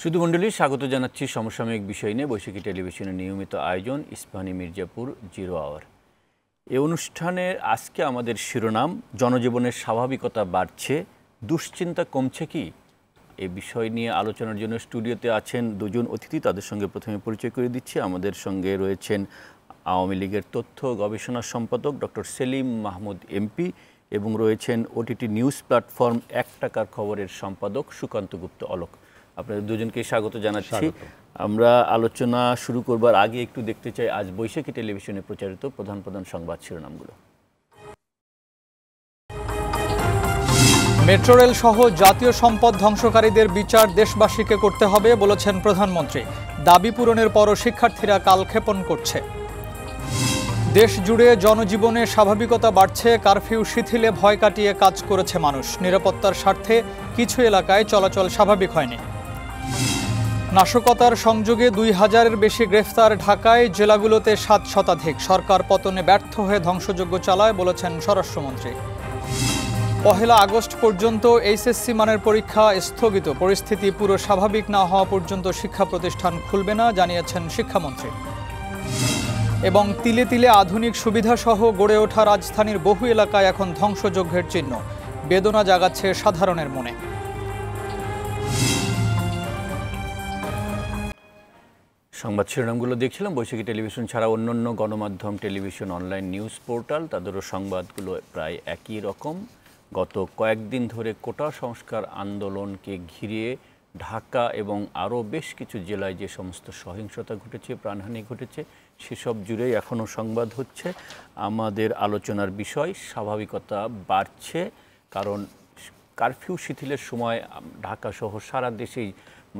সুধীমণ্ডলী, স্বাগত জানাচ্ছি সমসাময়িক বিষয় নিয়ে বৈশাখী টেলিভিশনের নিয়মিত আয়োজন ইস্পাহানি মির্জাপুর 0 আওয়ার। এই অনুষ্ঠানে আজকে আমাদের শিরোনাম জনজীবনের স্বাভাবিকতা বাড়ছে, দুশ্চিন্তা কমছে কি? এই বিষয় নিয়ে আলোচনার জন্য স্টুডিওতে আছেন দুজন অতিথি। তাদের সঙ্গে প্রথমে পরিচয় করে দিচ্ছি। আমাদের সঙ্গে রয়েছেন আওয়ামী লীগের তথ্য গবেষণা সম্পাদক ডক্টর সেলিম মাহমুদ এমপি এবং রয়েছেন ওটিটি নিউজ প্ল্যাটফর্ম 1 টাকার খবরের সম্পাদক সুকান্ত গুপ্ত অলোক। আপনাদের দুজনকে স্বাগত জানাচ্ছি। আমরা আলোচনা শুরু করবার আগে একটু দেখতে চাই আজ বৈশাখী টেলিভিশনে প্রচারিত প্রধান প্রধান সংবাদ শিরোনামগুলো। মেট্রো রেল সহ জাতীয় সম্পদ ধ্বংসকারীদের বিচার দেশবাসীকে করতে হবে বলেছেন প্রধানমন্ত্রী। দাবি পূরণের পরও শিক্ষার্থীরা কালক্ষেপণ করছে। দেশ জুড়ে জনজীবনে স্বাভাবিকতা বাড়ছে, কারফিউ শিথিলে ভয় কাটিয়ে কাজ করেছে মানুষ। নিরাপত্তার স্বার্থে কিছু এলাকায় চলাচল স্বাভাবিক হয়নি। নাশকতার সংযোগে 2000-এর বেশি গ্রেফতার ঢাকায়, জেলাগুলোতে 7 শতাধিক। সরকার পতনে ব্যর্থ হয়ে ধ্বংসযজ্ঞ চালায় বলেছেন স্বরাষ্ট্রমন্ত্রী। 1 আগস্ট পর্যন্ত এইচএসসি মানের পরীক্ষা স্থগিত। পরিস্থিতি পুরো স্বাভাবিক না হওয়া পর্যন্ত শিক্ষা প্রতিষ্ঠান খুলবে না জানিয়েছেন শিক্ষামন্ত্রী। এবং তিলে তিলে আধুনিক সুবিধাসহ গড়ে ওঠা রাজধানীর বহু এলাকায় এখন ধ্বংসযজ্ঞের চিহ্ন। বেদনা জাগাচ্ছে সাধারণের মনে। সংবাদ শিরোনামগুলো দেখছিলাম। বৈশাখী টেলিভিশন ছাড়া অন্যান্য গণমাধ্যম, টেলিভিশন, অনলাইন নিউজ পোর্টাল, তাদেরও সংবাদগুলো প্রায় একই রকম। গত কয়েকদিন ধরে কোটা সংস্কার আন্দোলনকে ঘিরে ঢাকা এবং আরও বেশ কিছু জেলায় যে সমস্ত সহিংসতা ঘটেছে, প্রাণহানি ঘটেছে, সেসব জুড়েই এখনও সংবাদ হচ্ছে। আমাদের আলোচনার বিষয় স্বাভাবিকতা বাড়ছে, কারণ কারফিউ শিথিলের সময় ঢাকা সহ সারা দেশেই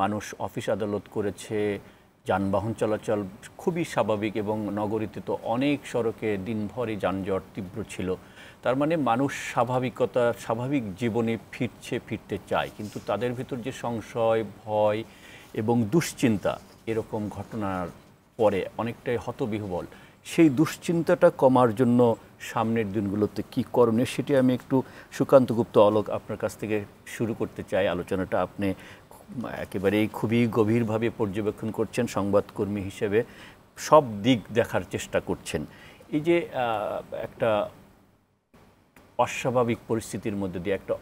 মানুষ অফিস আদালত করেছে, যানবাহন চলাচল খুবই স্বাভাবিক এবং নগরীতে তো অনেক সড়কে দিনভরই যানজট তীব্র ছিল। তার মানে মানুষ স্বাভাবিক জীবনে ফিরতে চায়, কিন্তু তাদের ভিতর যে সংশয়, ভয় এবং দুশ্চিন্তা এরকম ঘটনার পরে অনেকটাই হতবিহ্বল। সেই দুশ্চিন্তাটা কমার জন্য সামনের দিনগুলোতে কী করণীয় সেটি আমি একটু সুকান্ত গুপ্ত অলোক আপনার কাছ থেকে শুরু করতে চাই। আলোচনাটা আপনি একেবারেই খুবই গভীরভাবে পর্যবেক্ষণ করছেন, সংবাদকর্মী হিসেবে সব দিক দেখার চেষ্টা করছেন। এই যে একটা অস্বাভাবিক পরিস্থিতির মধ্যে দিয়ে একটা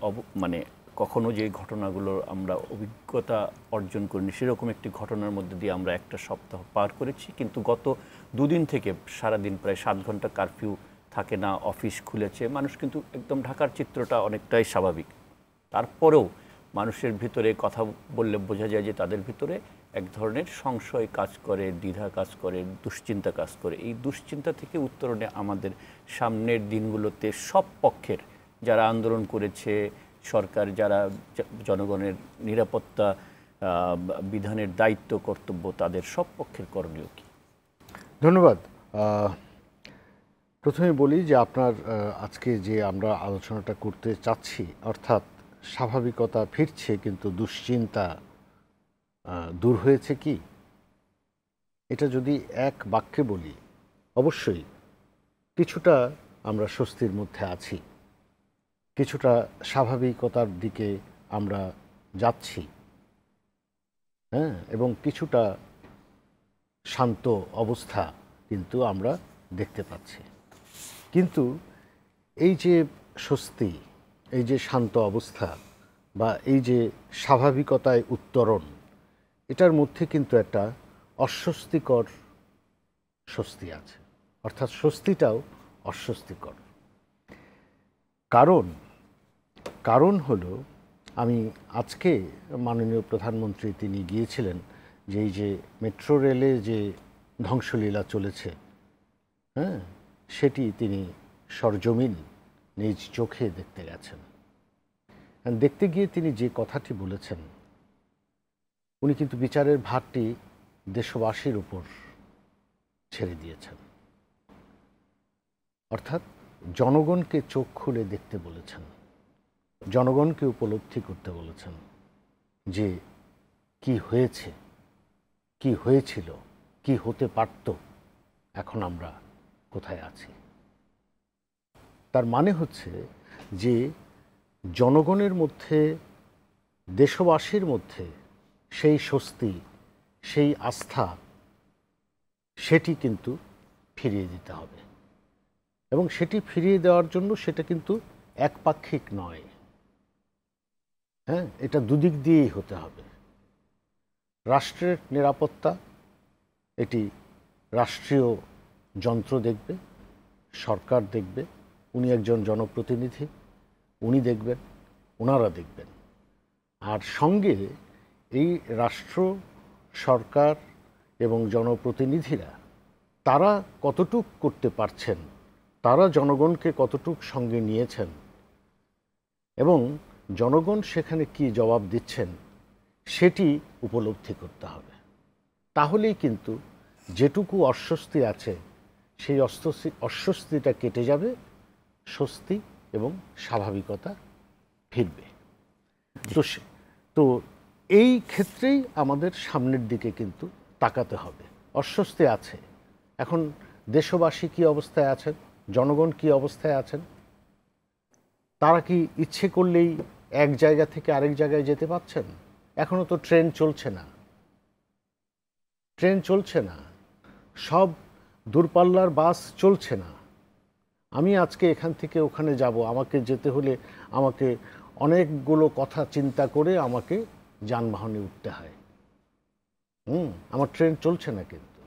কখনো যে ঘটনাগুলোর আমরা অভিজ্ঞতা অর্জন করিনি, সেরকম একটি ঘটনার মধ্যে দিয়ে আমরা একটা সপ্তাহ পার করেছি। কিন্তু গত 2 দিন থেকে সারাদিন প্রায় 7 ঘন্টা কারফিউ থাকে না, অফিস খুলেছে, মানুষ কিন্তু একদম ঢাকার চিত্রটা অনেকটাই স্বাভাবিক। তারপরেও মানুষের ভিতরে কথা বললে বোঝা যায় যে তাদের ভিতরে এক ধরনের সংশয় কাজ করে, দ্বিধা কাজ করে, দুশ্চিন্তা কাজ করে। এই দুশ্চিন্তা থেকে উত্তরণে আমাদের সামনের দিনগুলোতে সব পক্ষের, যারা আন্দোলন করেছে, সরকার যারা জনগণের নিরাপত্তা বিধানের দায়িত্ব কর্তব্য, তাদের সব পক্ষের করণীয় কী? ধন্যবাদ। প্রথমে বলি যে আপনার আজকে যে আমরা আলোচনাটা করতে চাচ্ছি, অর্থাৎ স্বাভাবিকতা ফিরছে কিন্তু দুশ্চিন্তা দূর হয়েছে কি, এটা যদি এক বাক্যে বলি, অবশ্যই কিছুটা আমরা স্বস্তির মধ্যে আছি, কিছুটা স্বাভাবিকতার দিকে আমরা যাচ্ছি, হ্যাঁ, এবং কিছুটা শান্ত অবস্থা কিন্তু আমরা দেখতে পাচ্ছি। কিন্তু এই যে স্বস্তি, এই যে শান্ত অবস্থা বা এই যে স্বাভাবিকতায় উত্তরণ, এটার মধ্যে কিন্তু একটা অস্বস্তিকর স্বস্তি আছে, অর্থাৎ স্বস্তিটাও অস্বস্তিকর। কারণ হলো, আমি আজকে মাননীয় প্রধানমন্ত্রী তিনি গিয়েছিলেন যে এই যে মেট্রো রেলে যে ধ্বংসলীলা চলেছে, হ্যাঁ, সেটি তিনি সরজমিন নিজ চোখে দেখতে গেছেন। দেখতে গিয়ে তিনি যে কথাটি বলেছেন, উনি কিন্তু বিচারের ভারটি দেশবাসীর উপর ছেড়ে দিয়েছেন, অর্থাৎ জনগণকে চোখ খুলে দেখতে বলেছেন, জনগণকে উপলব্ধি করতে বলেছেন যে কি হয়েছে, কি হয়েছিল, কি হতে পারত, এখন আমরা কোথায় আছি। তার মানে হচ্ছে যে জনগণের মধ্যে, দেশবাসীর মধ্যে সেই স্বস্তি, সেই আস্থা, সেটি কিন্তু ফিরিয়ে দিতে হবে। এবং সেটি ফিরিয়ে দেওয়ার জন্য সেটা কিন্তু একপাক্ষিক নয়, হ্যাঁ, এটা দুদিক দিয়েই হতে হবে। রাষ্ট্রের নিরাপত্তা এটি রাষ্ট্রীয় যন্ত্র দেখবে, সরকার দেখবে, উনি একজন জনপ্রতিনিধি, উনি দেখবেন, ওনারা দেখবেন। আর সঙ্গে এই রাষ্ট্র, সরকার এবং জনপ্রতিনিধিরা তারা কতটুক করতে পারছেন, তারা জনগণকে কতটুক সঙ্গে নিয়েছেন এবং জনগণ সেখানে কি জবাব দিচ্ছেন সেটি উপলব্ধি করতে হবে। তাহলেই কিন্তু যেটুকু অস্বস্তি আছে সেই অস্বস্তিটা কেটে যাবে, স্বস্তি এবং স্বাভাবিকতা ফিরবে। তো এই ক্ষেত্রেই আমাদের সামনের দিকে কিন্তু তাকাতে হবে। অস্বস্তি আছে, এখন দেশবাসী কি অবস্থায় আছেন, জনগণ কি অবস্থায় আছেন, তারা কি ইচ্ছে করলেই এক জায়গা থেকে আরেক জায়গায় যেতে পারছেন? এখনো তো ট্রেন চলছে না, সব দূরপাল্লার বাস চলছে না। আমি আজকে এখান থেকে ওখানে যাব, আমাকে যেতে হলে আমাকে অনেকগুলো কথা চিন্তা করে আমাকে যানবাহনে উঠতে হয়। আমার ট্রেন চলছে না কিন্তু।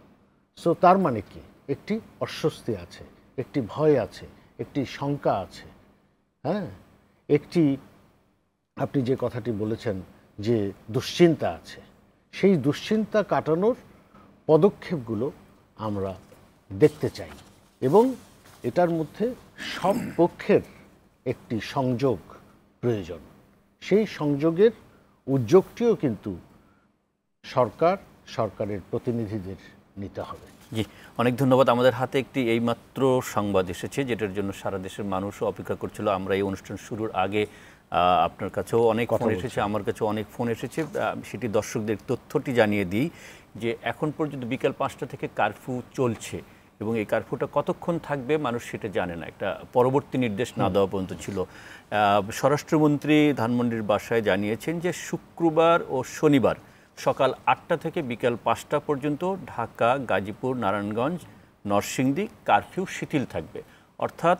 সো তার মানে কি, একটি অস্বস্তি আছে, একটি ভয় আছে, একটি শঙ্কা আছে, হ্যাঁ, একটি আপনি যে কথাটি বলেছেন যে দুশ্চিন্তা আছে। সেই দুশ্চিন্তা কাটানোর পদক্ষেপগুলো আমরা দেখতে চাই এবং এটার মধ্যে সব পক্ষের একটি সংযোগ প্রয়োজন। সেই সংযোগের উদ্যোগটিও কিন্তু সরকারের প্রতিনিধিদের নিতে হবে। জি, অনেক ধন্যবাদ। আমাদের হাতে একটি এইমাত্র সংবাদ এসেছে, যেটার জন্য সারা দেশের মানুষও অপেক্ষা করছিল। আমরা এই অনুষ্ঠান শুরুর আগে আপনার কাছেও অনেক ফোন এসেছে, আমার কাছেও অনেক ফোন এসেছে। সেটি দর্শকদের তথ্যটি জানিয়ে দিই যে এখন পর্যন্ত বিকাল 5টা থেকে কারফিউ চলছে এবং এই কারফিউটা কতক্ষণ থাকবে মানুষ সেটা জানে না, একটা পরবর্তী নির্দেশ না দেওয়া পর্যন্ত ছিল। স্বরাষ্ট্রমন্ত্রী ধানমন্ডির বাসায় জানিয়েছেন যে শুক্রবার ও শনিবার সকাল 8টা থেকে বিকাল 5টা পর্যন্ত ঢাকা, গাজীপুর, নারায়ণগঞ্জ, নরসিংদী কারফিউ শিথিল থাকবে। অর্থাৎ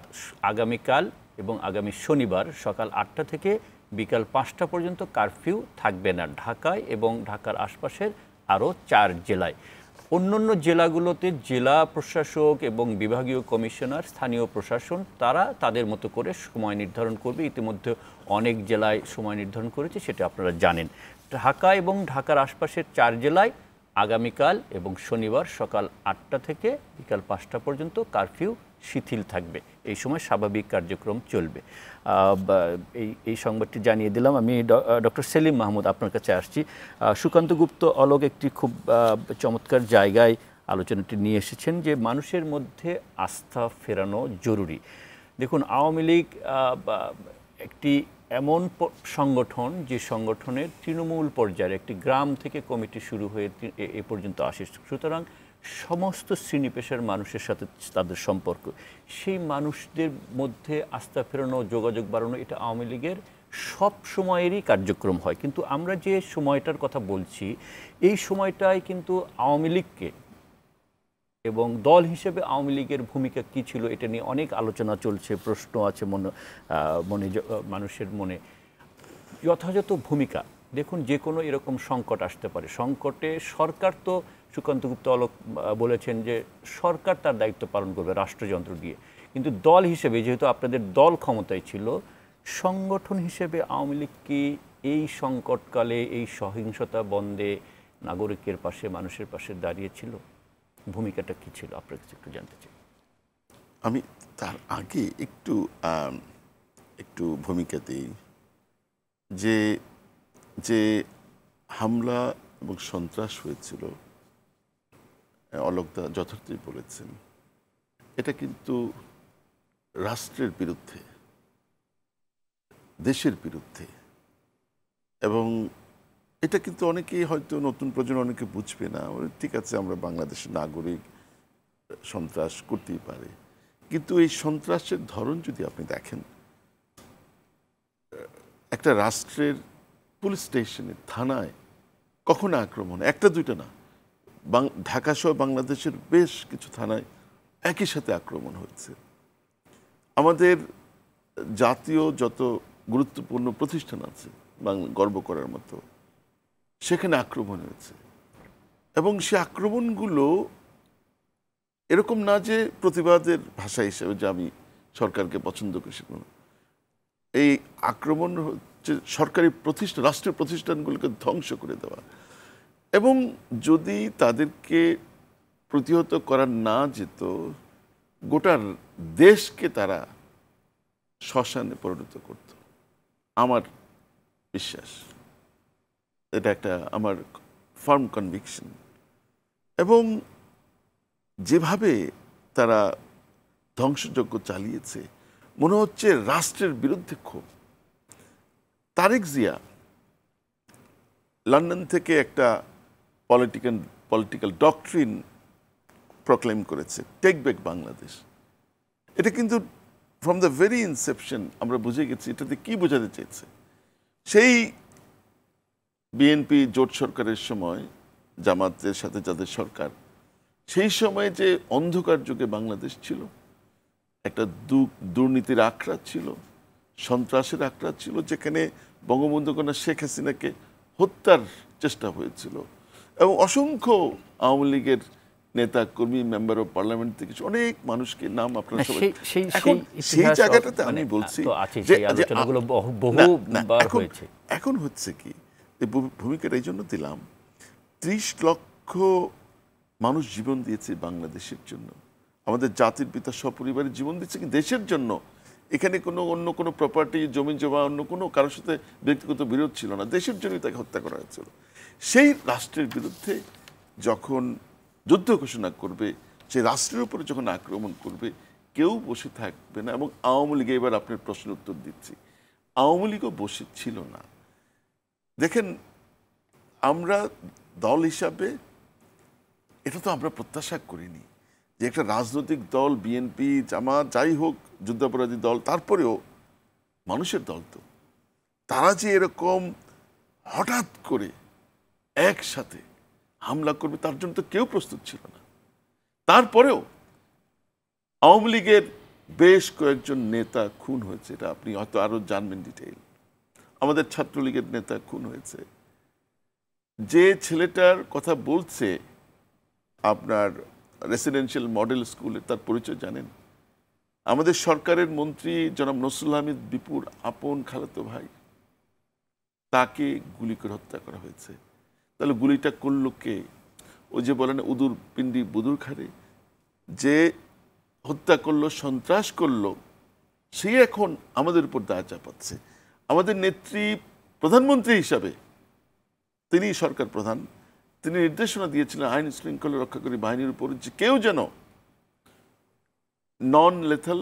আগামীকাল এবং আগামী শনিবার সকাল 8টা থেকে বিকাল 5টা পর্যন্ত কারফিউ থাকবে না ঢাকায় এবং ঢাকার আশপাশের আরও 4 জেলায়। অন্যান্য জেলাগুলোতে জেলা প্রশাসক এবং বিভাগীয় কমিশনার, স্থানীয় প্রশাসন তারা তাদের মতো করে সময় নির্ধারণ করবে। ইতিমধ্যে অনেক জেলায় সময় নির্ধারণ করেছে, সেটা আপনারা জানেন। ঢাকা এবং ঢাকার আশপাশের 4 জেলায় আগামীকাল এবং শনিবার সকাল 8টা থেকে বিকাল 5টা পর্যন্ত কারফিউ শিথিল থাকবে। এই সময় স্বাভাবিক কার্যক্রম চলবে। এই সংবাদটি জানিয়ে দিলাম। আমি ডক্টর সেলিম মাহমুদ আপনার কাছে আসছি। সুকান্ত গুপ্ত অলোক একটি খুব চমৎকার জায়গায় আলোচনাটি নিয়ে এসেছেন যে মানুষের মধ্যে আস্থা ফেরানো জরুরি। দেখুন, আওয়ামী লীগ একটি এমন সংগঠন যে সংগঠনের তৃণমূল পর্যায়ের একটি গ্রাম থেকে কমিটি শুরু হয়ে এ পর্যন্ত আসে। সুতরাং সমস্ত শ্রেণী পেশার মানুষের সাথে তাদের সম্পর্ক, সেই মানুষদের মধ্যে আস্থা ফেরানো, যোগাযোগ বাড়ানো, এটা আওয়ামী লীগের সব সময়েরই কার্যক্রম হয়। কিন্তু আমরা যে সময়টার কথা বলছি, এই সময়টায় কিন্তু আওয়ামী লীগকে এবং দল হিসেবে আওয়ামী লীগের ভূমিকা কী ছিল এটা নিয়ে অনেক আলোচনা চলছে, প্রশ্ন আছে মানুষের মনে। যথাযথ ভূমিকা, দেখুন যে কোনো এরকম সংকট আসতে পারে, সংকটে সরকার তো, সুকান্ত গুপ্ত অলোক বলেছেন যে সরকার তার দায়িত্ব পালন করবে রাষ্ট্রযন্ত্র দিয়ে, কিন্তু দল হিসেবে যেহেতু আপনাদের দল ক্ষমতায় ছিল, সংগঠন হিসেবে আওয়ামী লীগ কি এই সংকটকালে এই সহিংসতা বন্ধে নাগরিকের পাশে, মানুষের পাশে দাঁড়িয়েছিল? ভূমিকাটা কী ছিল আপনার কাছে একটু জানতে চাই। আমি তার আগে একটু ভূমিকা দিই যে যে হামলা এবং সন্ত্রাস হয়েছিল, অলোকদা যথার্থই বলেছেন, এটা কিন্তু রাষ্ট্রের বিরুদ্ধে, দেশের বিরুদ্ধে। এবং এটা কিন্তু অনেকেই হয়তো নতুন প্রজন্ম অনেকে বুঝবে না, ঠিক আছে আমরা বাংলাদেশের নাগরিক, সন্ত্রাস করতেই পারে, কিন্তু এই সন্ত্রাসের ধরন যদি আপনি দেখেন, একটা রাষ্ট্রের পুলিশ স্টেশনে, থানায় কখনো আক্রমণ, একটা দুইটা না, ঢাকা সহ বাংলাদেশের বেশ কিছু থানায় একই সাথে আক্রমণ হয়েছে। আমাদের জাতীয় যত গুরুত্বপূর্ণ প্রতিষ্ঠান আছে গর্ব করার মতো, সেখানে আক্রমণ হয়েছে। এবং সে আক্রমণগুলো এরকম না যে প্রতিবাদের ভাষা হিসেবে যে আমি সরকারকে পছন্দ করি, সেগুলো এই আক্রমণ হচ্ছে সরকারি প্রতিষ্ঠান, রাষ্ট্রীয় প্রতিষ্ঠানগুলোকে ধ্বংস করে দেওয়া। এবং যদি তাদেরকে প্রতিহত করা না যেত, গোটা দেশকে তারা শ্মশানে পরিণত করত, আমার বিশ্বাস। এটা একটা আমার ফার্ম কনভিকশন। এবং যেভাবে তারা ধ্বংসযজ্ঞ চালিয়েছে, মনে হচ্ছে রাষ্ট্রের বিরুদ্ধে ক্ষোভ। তারেক জিয়া লন্ডন থেকে একটা পলিটিক্যাল ডক্ট্রিন প্রক্লেম করেছে, টেক ব্যাক বাংলাদেশ। এটা কিন্তু ফ্রম দ্য ভেরি ইনসেপশন আমরা বুঝে গেছি এটাতে কি বোঝাতে চেয়েছে। সেই বিএনপি জোট সরকারের সময়, জামাতের সাথে যাদের সরকার, সেই সময় যে অন্ধকার যুগে বাংলাদেশ ছিল, একটা দুর্নীতির আখড়া ছিল, সন্ত্রাসের আখড়া ছিল, যেখানে বঙ্গবন্ধু কন্যা শেখ হাসিনাকে হত্যার চেষ্টা হয়েছিল। এবং অসংখ্য আওয়ামী লীগের নেতা কর্মী, মেম্বার অফ পার্লামেন্ট থেকে অনেক মানুষকে নাম আপনারা সবাই, এখন সেই জায়গাটাতে আমি বলছি এখন হচ্ছে কি, ভূমিকাটা এই জন্য দিলাম, 30 লক্ষ মানুষ জীবন দিয়েছে বাংলাদেশের জন্য, আমাদের জাতির পিতা সপরিবারে জীবন দিচ্ছে কি দেশের জন্য। এখানে কোনো অন্য কোনো প্রপার্টি, জমি জমা, অন্য কোনো কারোর সাথে ব্যক্তিগত বিরোধ ছিল না, দেশের জন্যই তাকে হত্যা করা হয়েছিল। সেই রাষ্ট্রের বিরুদ্ধে যখন যুদ্ধ ঘোষণা করবে, সেই রাষ্ট্রের উপরে যখন আক্রমণ করবে, কেউ বসে থাকবে না। এবং আওয়ামী লীগ, এবার আপনার প্রশ্নের উত্তর দিচ্ছি, আওয়ামী লীগও বসে ছিল না। দেখেন, আমরা দল হিসাবে এটা তো আমরা প্রত্যাশা করিনি যে একটা রাজনৈতিক দল, বিএনপি, জামাত, যাই হোক, যুদ্ধাপরাধী দল, তারপরেও মানুষের দল তো, তারা যে এরকম হঠাৎ করে একসাথে হামলা করবে তার জন্য তো কেউ প্রস্তুত ছিল না। তারপরেও আওয়ামী লীগের বেশ কয়েকজন নেতা খুন হয়েছে, এটা আপনি হয়তো আরো জানবেন ডিটেইল। আমাদের ছাত্রলীগের নেতা খুন হয়েছে। যে ছেলেটার কথা বলছে আপনার রেসিডেন্সিয়াল মডেল স্কুলে, তার পরিচয় জানেন? আমাদের সরকারের মন্ত্রী জনাব নসরুল হামিদ বিপুর আপন খালাতো ভাই, তাকে গুলি করে হত্যা করা হয়েছে। তাহলে গুলিটা করলো কে? ওই যে বলেন উদুর পিন্ডি বুদুর খারে, যে হত্যা করলো, সন্ত্রাস করলো, সে এখন আমাদের উপর দায় চাপাচ্ছে। আমাদের নেত্রী প্রধানমন্ত্রী হিসাবে, তিনি সরকার প্রধান, তিনি নির্দেশনা দিয়েছিলেন আইন শৃঙ্খলা রক্ষাকারী বাহিনীর উপর যে কেউ যেন নন লেথাল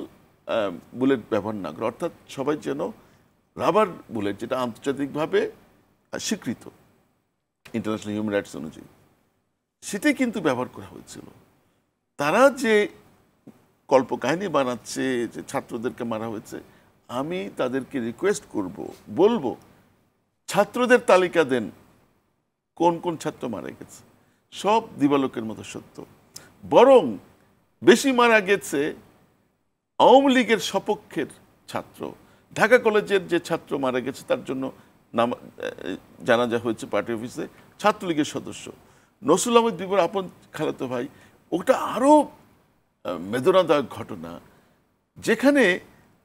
বুলেট ব্যবহার না করে, অর্থাৎ সবাই যেন রাবার বুলেট, যেটা আন্তর্জাতিকভাবে স্বীকৃত ইন্টারন্যাশনাল হিউম্যান রাইটস অনুযায়ী, সেটাই কিন্তু ব্যবহার করা হয়েছিল। তারা যে কল্পকাহিনী বানাচ্ছে যে ছাত্রদেরকে মারা হয়েছে, আমি তাদেরকে রিকোয়েস্ট করব, বলবো ছাত্রদের তালিকা দেন, কোন কোন ছাত্র মারা গেছে। সব দিবালোকের মতো সত্য। বরং বেশি মারা গেছে আওয়ামী লীগের সপক্ষের ছাত্র। ঢাকা কলেজের যে ছাত্র মারা গেছে, তার জন্য নাম জানাজা হয়েছে পার্টি অফিসে, ছাত্রলীগের সদস্য নসরুল আহমেদ বিপুর আপন খালাতো ভাই। ওটা আরও বেদনাদায়ক ঘটনা, যেখানে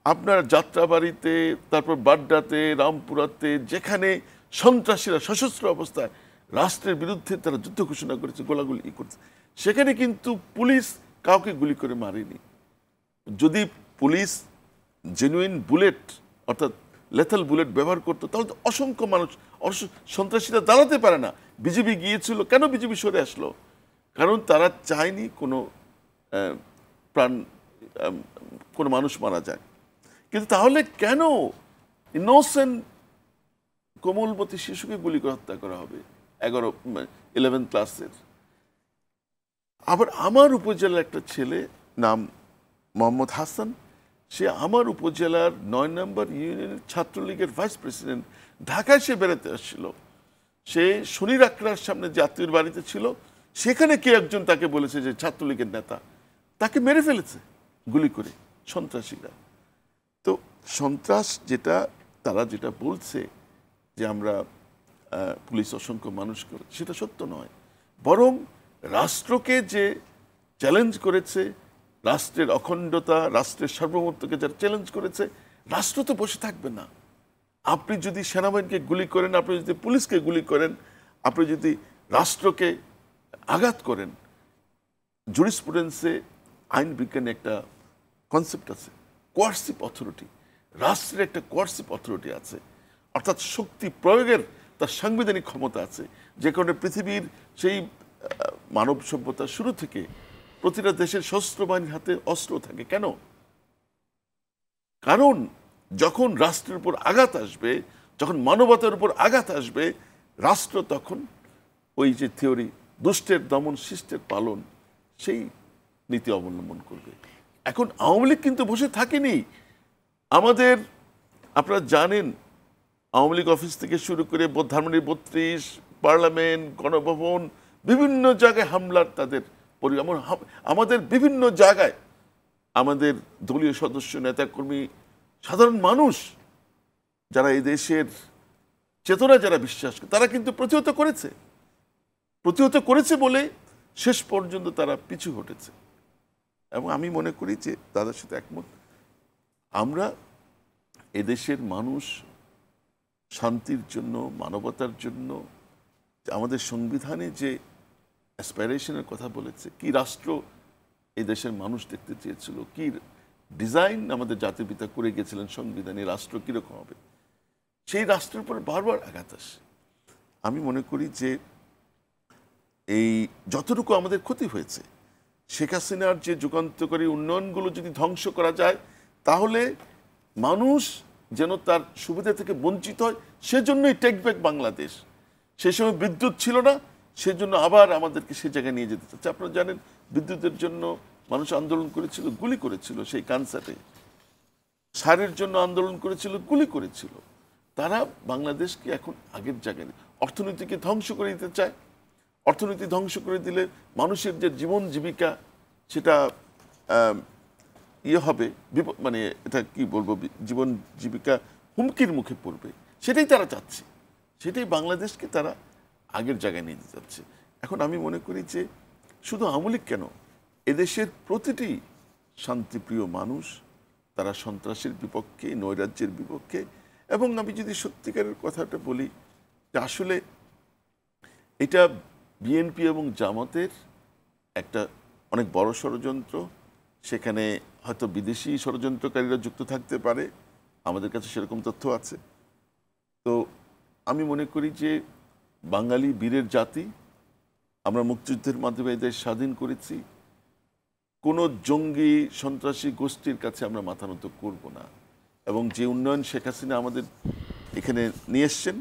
আপনার যাত্রাবাড়িতে, তারপর বাড্ডাতে, রামপুরাতে, যেখানে সন্ত্রাসীরা সশস্ত্র অবস্থায় রাষ্ট্রের বিরুদ্ধে তারা যুদ্ধ ঘোষণা করেছে, গোলাগুলি করছে, সেখানে কিন্তু পুলিশ কাউকে গুলি করে মারেনি। যদি পুলিশ জেনুইন বুলেট, অর্থাৎ লেথাল বুলেট ব্যবহার করতো, তাহলে তো অসংখ্য মানুষ, সন্ত্রাসীরা দাঁড়াতে পারে না। বিজেপি গিয়েছিল, কেন বিজেপি সরে আসলো? কারণ তারা চায়নি কোনো কোনো মানুষ মারা যায়। কিন্তু তাহলে কেন ইনোসেন্ট কোমলবতী শিশুকে গুলি করে হত্যা করা হবে 11 ক্লাসের? আবার আমার উপজেলার একটা ছেলে, নাম মোহাম্মদ হাসান, সে আমার উপজেলার 9 নম্বর ইউনিয়নের ছাত্রলীগের ভাইস প্রেসিডেন্ট, ঢাকায় সে বেড়াতে আসছিল। সে শনির আখড়ার সামনে যে আত্মীয়র বাড়িতে ছিল, সেখানে কে একজন তাকে বলেছে যে ছাত্রলীগের নেতা, তাকে মেরে ফেলেছে গুলি করে সন্ত্রাসীরা। তো সন্ত্রাস যেটা তারা যেটা বলছে যে আমরা পুলিশ অসংখ্য মানুষ করে, সেটা সত্য নয়। বরং রাষ্ট্রকে যে চ্যালেঞ্জ করেছে, রাষ্ট্রের অখণ্ডতা, রাষ্ট্রের সার্বভৌমত্বকে যারা চ্যালেঞ্জ করেছে, রাষ্ট্র তো বসে থাকবে না। আপনি যদি সেনাবাহিনীকে গুলি করেন, আপনি যদি পুলিশকে গুলি করেন, আপনি যদি রাষ্ট্রকে আঘাত করেন, জুরিসপ্রুডেন্সে আইন বিজ্ঞানে একটা কনসেপ্ট আছে, কোয়ার্সিভ অথরিটি। রাষ্ট্রের একটা কোয়ার্সিভ অথরিটি আছে, অর্থাৎ শক্তি প্রয়োগের তার সাংবিধানিক ক্ষমতা আছে। যে কারণে পৃথিবীর সেই মানব সভ্যতার শুরু থেকে প্রতিটা দেশের সশস্ত্র বাহিনীর হাতে অস্ত্র থাকে। কেন? কারণ যখন রাষ্ট্রের উপর আঘাত আসবে, যখন মানবতার উপর আঘাত আসবে, রাষ্ট্র তখন ওই যে থিওরি দুষ্টের দমন শিষ্টের পালন, সেই নীতি অবলম্বন করবে। এখন আওয়ামী লীগ কিন্তু বসে থাকেনি। আমাদের আপনারা জানেন, আওয়ামী লীগ অফিস থেকে শুরু করে ধানমন্ডি 32, পার্লামেন্ট, গণভবন, বিভিন্ন জায়গায় হামলার তাদের আমাদের বিভিন্ন জায়গায় আমাদের দলীয় সদস্য, নেতাকর্মী, সাধারণ মানুষ যারা এই দেশের চেতনা যারা বিশ্বাস করে, তারা কিন্তু প্রতিহত করেছে বলে শেষ পর্যন্ত তারা পিছু হটেছে। এবং আমি মনে করি যে তাদের সাথে একমত। আমরা এদেশের মানুষ শান্তির জন্য, মানবতার জন্য, আমাদের সংবিধানে যে অ্যাসপাইরেশনের কথা বলেছে, কি রাষ্ট্র এই দেশের মানুষ দেখতে চেয়েছিল, কি ডিজাইন আমাদের জাতির পিতা করে গেছিলেন সংবিধানে, রাষ্ট্র কীরকম হবে, সেই রাষ্ট্রের উপর বারবার আঘাত আসে। আমি মনে করি যে এই যতটুকু আমাদের ক্ষতি হয়েছে, শেখ হাসিনার যে যুগান্তকারী উন্নয়নগুলো যদি ধ্বংস করা যায়, তাহলে মানুষ যেন তার সুবিধা থেকে বঞ্চিত হয়, সেজন্যই টেক ব্যাক বাংলাদেশ। সেই সময় বিদ্যুৎ ছিল না, সেজন্য আবার আমাদেরকে সে জায়গায় নিয়ে যেতে চাচ্ছে। আপনারা জানেন, বিদ্যুতের জন্য মানুষ আন্দোলন করেছিল, গুলি করেছিল, সেই কানসার্টে সারের জন্য আন্দোলন করেছিল, গুলি করেছিল। তারা বাংলাদেশকে এখন আগের জায়গায়, অর্থনীতিকে ধ্বংস করে দিতে চায়। অর্থনীতি ধ্বংস করে দিলে মানুষের যে জীবন জীবিকা, সেটা হবে, মানে এটা কি বলবো, জীবন জীবিকা হুমকির মুখে পড়বে। সেটাই তারা চাচ্ছে, সেটাই বাংলাদেশকে তারা আগের জায়গায় নিয়ে যেতে চাচ্ছে। এখন আমি মনে করি যে শুধু আওয়ামী লীগ কেন, এদেশের প্রতিটি শান্তিপ্রিয় মানুষ তারা সন্ত্রাসের বিপক্ষে, নৈরাজ্যের বিপক্ষে। এবং আমি যদি সত্যিকারের কথাটা বলি, যে আসলে এটা বিএনপি এবং জামাতের একটা অনেক বড় ষড়যন্ত্র। সেখানে হয়তো বিদেশি ষড়যন্ত্রকারীরা যুক্ত থাকতে পারে, আমাদের কাছে সেরকম তথ্য আছে। তো আমি মনে করি যে বাঙালি বীরের জাতি, আমরা মুক্তিযুদ্ধের মাধ্যমে এই দেশ স্বাধীন করেছি। কোনো জঙ্গি সন্ত্রাসী গোষ্ঠীর কাছে আমরা মাথা নত করব না। এবং যে উন্নয়ন শেখ হাসিনা আমাদের এখানে নিয়ে এসছেন,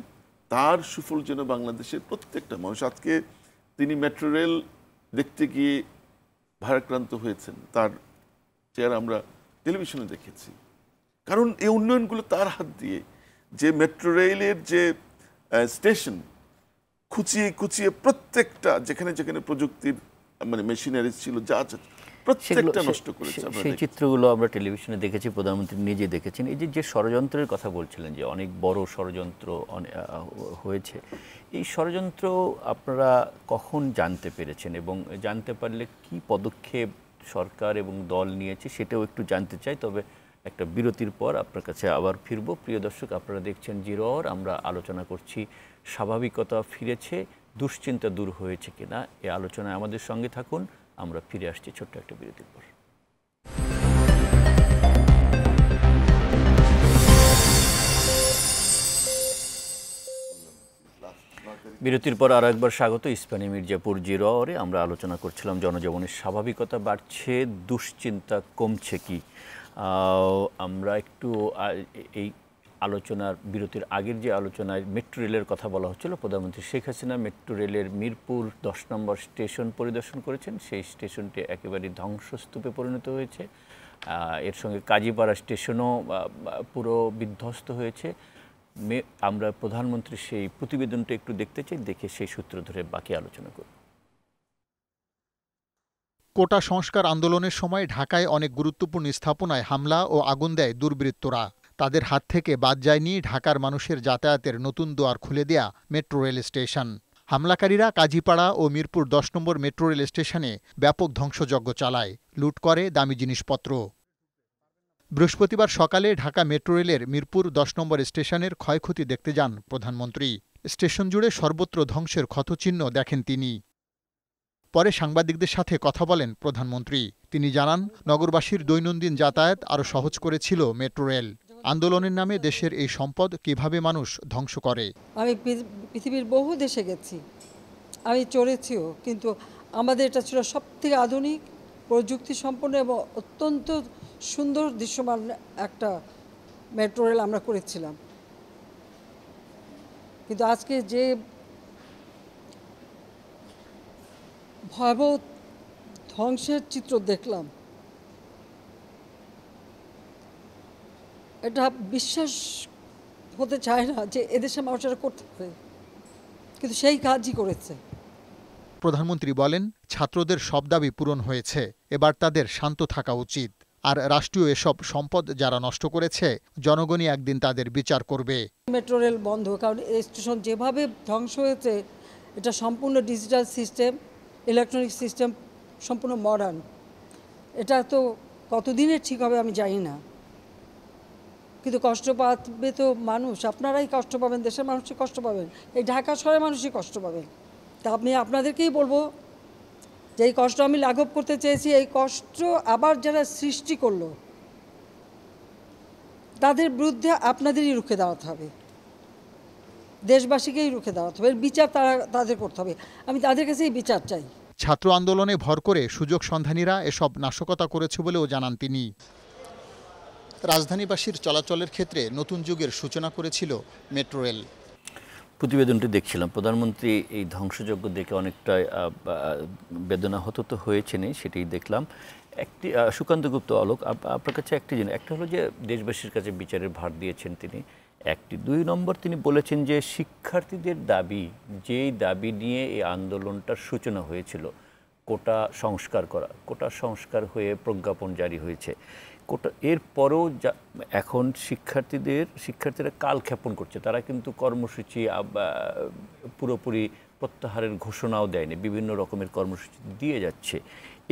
তার সুফল যেন বাংলাদেশের প্রত্যেকটা মানুষ, আজকে তিনি মেট্রো রেল দেখতে গিয়ে ভারাক্রান্ত হয়েছেন, তার চেহারা আমরা টেলিভিশনে দেখেছি। কারণ এই উন্নয়নগুলো তার হাত দিয়ে, যে মেট্রো রেলের যে স্টেশন খুঁচিয়ে খুঁচিয়ে প্রত্যেকটা যেখানে যেখানে প্রযুক্তির মানে মেশিনারিজ ছিল, যা প্রত্যেকটা নষ্ট করেছে। সেই চিত্রগুলো আমরা টেলিভিশনে দেখেছি, প্রধানমন্ত্রী নিজে দেখেছেন। এই যে ষড়যন্ত্রের কথা বলছিলেন, যে অনেক বড় ষড়যন্ত্র হয়েছে, এই ষড়যন্ত্র আপনারা কখন জানতে পেরেছেন এবং জানতে পারলে কি পদক্ষেপ সরকার এবং দল নিয়েছে সেটাও একটু জানতে চাই। তবে একটা বিরতির পর আপনার কাছে আবার ফিরব। প্রিয় দর্শক, আপনারা দেখছেন জিরো আওয়ার। আমরা আলোচনা করছি স্বাভাবিকতা ফিরেছে, দুশ্চিন্তা দূর হয়েছে কিনা। এই আলোচনায় আমাদের সঙ্গে থাকুন। আমরা ফিরে আসছি ছোট্ট একটা বিরতির পর। বিরতির পর আরও একবার স্বাগত ইস্পানি মির্জাপুর জিরো আওয়ারে। আমরা আলোচনা করছিলাম জনজীবনের স্বাভাবিকতা বাড়ছে, দুশ্চিন্তা কমছে কি। আমরা একটু এই আলোচনার বিরতির আগের যে আলোচনায় মেট্রো রেলের কথা বলা হচ্ছিল, প্রধানমন্ত্রী শেখ হাসিনা মেট্রো রেলের মিরপুর 10 নম্বর স্টেশন পরিদর্শন করেছেন। সেই স্টেশনটি একেবারে ধ্বংসস্তূপে পরিণত হয়েছে। এর সঙ্গে কাজীপাড়া স্টেশনও পুরো বিধ্বস্ত হয়েছে। আমরা প্রধানমন্ত্রীর সেই প্রতিবেদনটা একটু দেখতে চাই, দেখে সেই সূত্র ধরে বাকি আলোচনা করব। কোটা সংস্কার আন্দোলনের সময় ঢাকায় অনেক গুরুত্বপূর্ণ স্থাপনায় হামলা ও আগুন দেয় দুর্বৃত্তরা। তাদের হাত থেকে বাদ যায়নি ঢাকার মানুষের যাতায়াতের নতুন দুয়ার খুলে দেয়া মেট্রো রেল স্টেশন। হামলাকারীরা কাজীপাড়া ও মিরপুর 10 নম্বর মেট্রো রেল স্টেশনে ব্যাপক ধ্বংসযজ্ঞ চালায়, লুট করে দামি জিনিসপত্র। বৃহস্পতিবার সকালে ঢাকা মেট্রো রেলের মিরপুর 10 নম্বর স্টেশনের ক্ষয়ক্ষতি দেখতে যান প্রধানমন্ত্রী। স্টেশন জুড়ে সর্বত্র ধ্বংসের ক্ষতচিহ্ন দেখেন তিনি। পরে সাংবাদিকদের সাথে কথা বলেন প্রধানমন্ত্রী। তিনি জানান, নগরবাসীর দৈনন্দিন যাতায়াত আরও সহজ করেছিল মেট্রো রেল। আন্দোলনের নামে দেশের এই সম্পদ কিভাবে মানুষ ধ্বংস করে। আমি পৃথিবীর বহু দেশে গেছি, আমি চড়েছিও, কিন্তু আমাদের এটা ছিল সবথেকে আধুনিক, প্রযুক্তি সম্পন্ন এবং অত্যন্ত সুন্দর দৃশ্যমান একটা মেট্রো রেল আমরা করেছিলাম। কিন্তু আজকে যে ভয়াবহ ধ্বংসের চিত্র দেখলাম, এটা বিশ্বাস হতে চায় না যে এদেশের মানুষেরা করতে পারে, কিন্তু সেই কাজই করেছে। প্রধানমন্ত্রী বলেন, ছাত্রদের সব দাবি পূরণ হয়েছে, এবার তাদের শান্ত থাকা উচিত। আর রাষ্ট্রীয় এসব সম্পদ যারা নষ্ট করেছে, জনগণই একদিন তাদের বিচার করবে। মেট্রো রেল বন্ধ, কারণ এই স্টেশন যেভাবে ধ্বংস হয়েছে, এটা সম্পূর্ণ ডিজিটাল সিস্টেম, ইলেকট্রনিক সিস্টেম, সম্পূর্ণ মডার্ন। এটা তো কতদিনের ঠিক হবে আমি জানি না, কিন্তু কষ্ট পাবে তো মানুষ, আপনারাই কষ্ট পাবেন, দেশের মানুষই কষ্ট পাবেন, এই ঢাকা শহরের মানুষই কষ্ট পাবেন। তা আমি আপনাদেরকেই বলবো যে এই কষ্ট আমি লাঘব করতে চেয়েছি, এই কষ্ট আবার যারা সৃষ্টি করলো তাদের বিরুদ্ধে আপনাদেরই রুখে দাঁড়াতে হবে, দেশবাসীকেই রুখে দাঁড়াতে হবে, এর বিচার তাদের করতে হবে। আমি তাদের কাছেই বিচার চাই। ছাত্র আন্দোলনে ভর করে সুযোগ সন্ধানীরা এসব নাশকতা করেছে বলেও জানান তিনি। রাজধানীবাসীর চলাচলের ক্ষেত্রে নতুন যুগের সূচনা করেছিল মেট্রো রেল। প্রতিবেদনটি দেখছিলাম, প্রধানমন্ত্রী এই ধ্বংসযজ্ঞ দেখে অনেকটা বেদনাহত তো হয়েছেনই, সেটাই দেখলাম। একটি সুকান্ত গুপ্ত, অলোক, আপনার কাছে একটি জিনিস, একটা হলো যে দেশবাসীর কাছে বিচারের ভার দিয়েছেন তিনি, একটি। 2 নম্বর, তিনি বলেছেন যে শিক্ষার্থীদের দাবি, যেই দাবি নিয়ে এই আন্দোলনটার সূচনা হয়েছিল, কোটা সংস্কার করা, কোটা সংস্কার হয়ে প্রজ্ঞাপন জারি হয়েছে, কোটা এরপরও এখন শিক্ষার্থীরা কালক্ষেপণ করছে। তারা কিন্তু কর্মসূচি পুরোপুরি প্রত্যাহারের ঘোষণাও দেয়নি, বিভিন্ন রকমের কর্মসূচি দিয়ে যাচ্ছে।